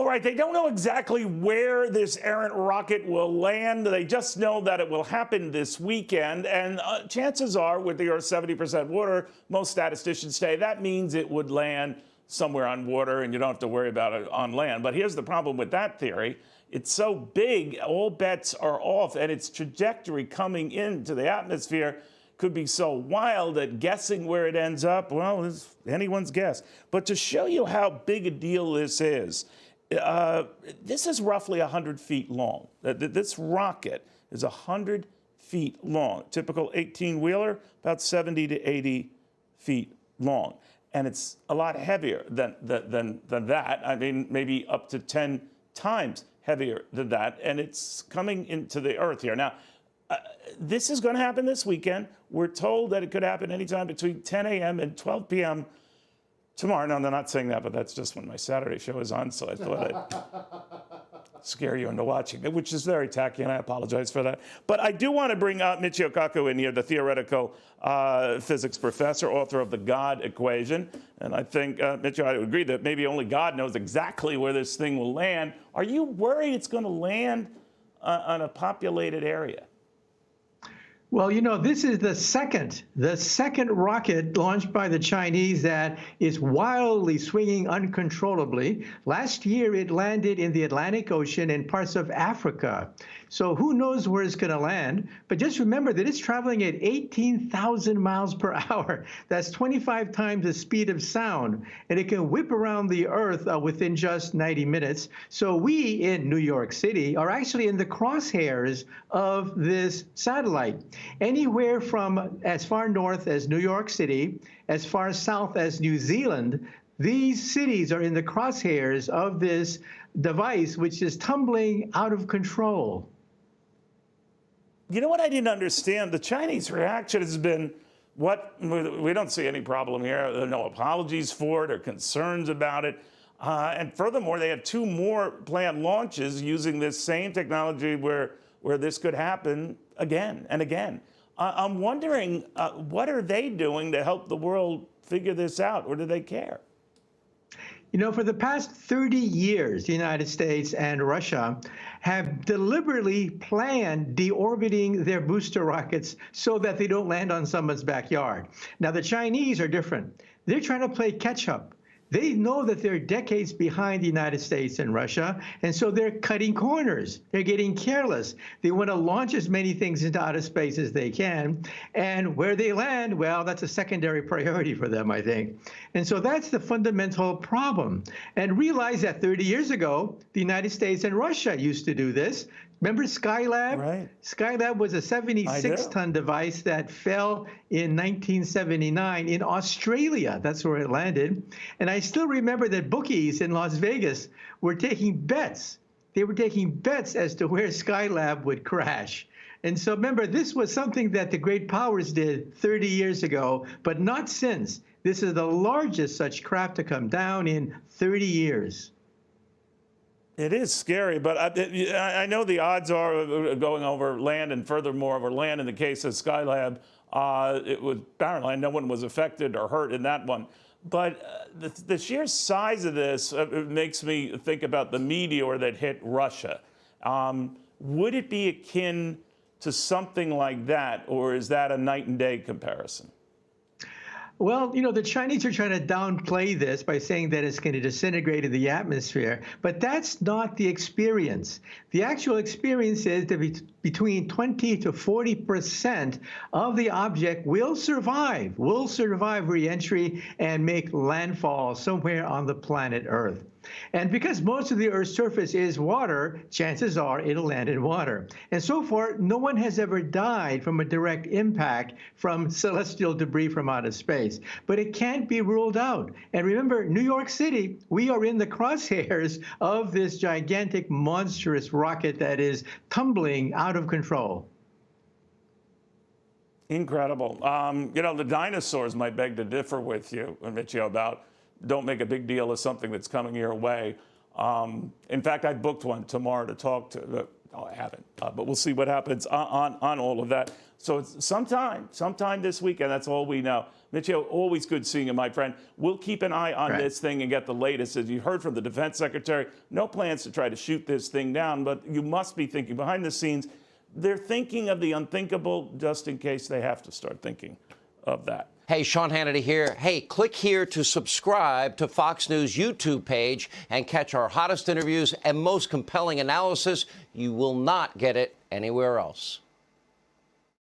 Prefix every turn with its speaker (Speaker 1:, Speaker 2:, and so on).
Speaker 1: right, they don't know exactly where this errant rocket will land. They just know that it will happen this weekend. And chances are, with the Earth 70% water, most statisticians say that means it would land somewhere on water and you don't have to worry about it on land. But here's the problem with that theory. It's so big, all bets are off, and its trajectory coming into the atmosphere could be so wild that guessing where it ends up, well, is anyone's guess. But to show you how big a deal this is roughly 100 feet long. This rocket is 100 feet long. Typical 18-wheeler, about 70 to 80 feet long. And it's a lot heavier than that. I mean, maybe up to 10 times heavier than that. And it's coming into the Earth here. Now, this is going to happen this weekend. We're told that it could happen anytime between 10 a.m. and 12 p.m. tomorrow. No, they're not saying that, but that's just when my Saturday show is on, so I thought I'd scare you into watching it, which is very tacky, and I apologize for that. But I do want to bring Michio Kaku in here, the theoretical physics professor, author of The God Equation. And I think, Michio, I would agree that maybe only God knows exactly where this thing will land. Are you worried it's going to land on a populated area?
Speaker 2: Well, you know, this is the second rocket launched by the Chinese that is wildly swinging uncontrollably. Last year, it landed in the Atlantic Ocean and parts of Africa. So who knows where it's going to land? But just remember that it's traveling at 18,000 miles per hour. That's 25 times the speed of sound. And it can whip around the Earth within just 90 minutes. So we in New York City are actually in the crosshairs of this satellite. Anywhere from as far north as New York City, as far south as New Zealand, these cities are in the crosshairs of this device, which is tumbling out of control.
Speaker 1: You know what I didn't understand? The Chinese reaction has been, what? We don't see any problem here. There are no apologies for it or concerns about it. And furthermore, they have 2 more planned launches using this same technology where this could happen again and again. I'm wondering, what are they doing to help the world figure this out, or do they care?
Speaker 2: You know, for the past 30 years, the United States and Russia have deliberately planned deorbiting their booster rockets so that they don't land on someone's backyard. Now, the Chinese are different. They're trying to play catch up. They know that they're decades behind the United States and Russia, and so they're cutting corners. They're getting careless. They want to launch as many things into outer space as they can, and where they land, well, that's a secondary priority for them, I think. And so that's the fundamental problem. And realize that 30 years ago, the United States and Russia used to do this. Remember Skylab? Right. Skylab was a 76-ton device that fell in 1979 in Australia. That's where it landed. And I still remember that bookies in Las Vegas were taking bets. They were taking bets as to where Skylab would crash. And so remember, this was something that the great powers did 30 years ago, but not since. This is the largest such craft to come down in 30 years.
Speaker 1: It is scary, but I know the odds are going over land, and furthermore over land in the case of Skylab. It was apparently no one was affected or hurt in that one. But the sheer size of this makes me think about the meteor that hit Russia. Would it be akin to something like that, or is that a night and day comparison?
Speaker 2: Well, you know, the Chinese are trying to downplay this by saying that it's going to disintegrate in the atmosphere, but that's not the experience. The actual experience is that between 20 to 40% of the object will survive re-entry and make landfall somewhere on the planet Earth. And because most of the Earth's surface is water, chances are it'll land in water. And so far, no one has ever died from a direct impact from celestial debris from outer space. But it can't be ruled out. And remember, New York City, we are in the crosshairs of this gigantic, monstrous rocket that is tumbling out of control.
Speaker 1: Incredible. You know, the dinosaurs might beg to differ with you, Michio, about don't make a big deal of something that's coming your way. In fact, I booked one tomorrow to talk to No, I haven't. But we'll see what happens on all of that. So it's sometime this weekend. That's all we know. Mitchell, always good seeing you, my friend. We'll keep an eye on this thing and get the latest. As you heard from the defense secretary, no plans to try to shoot this thing down, but you must be thinking behind the scenes, they're thinking of the unthinkable just in case they have to start thinking of that.
Speaker 3: Hey, Sean Hannity here. Hey, click here to subscribe to Fox News YouTube page and catch our hottest interviews and most compelling analysis. You will not get it anywhere else.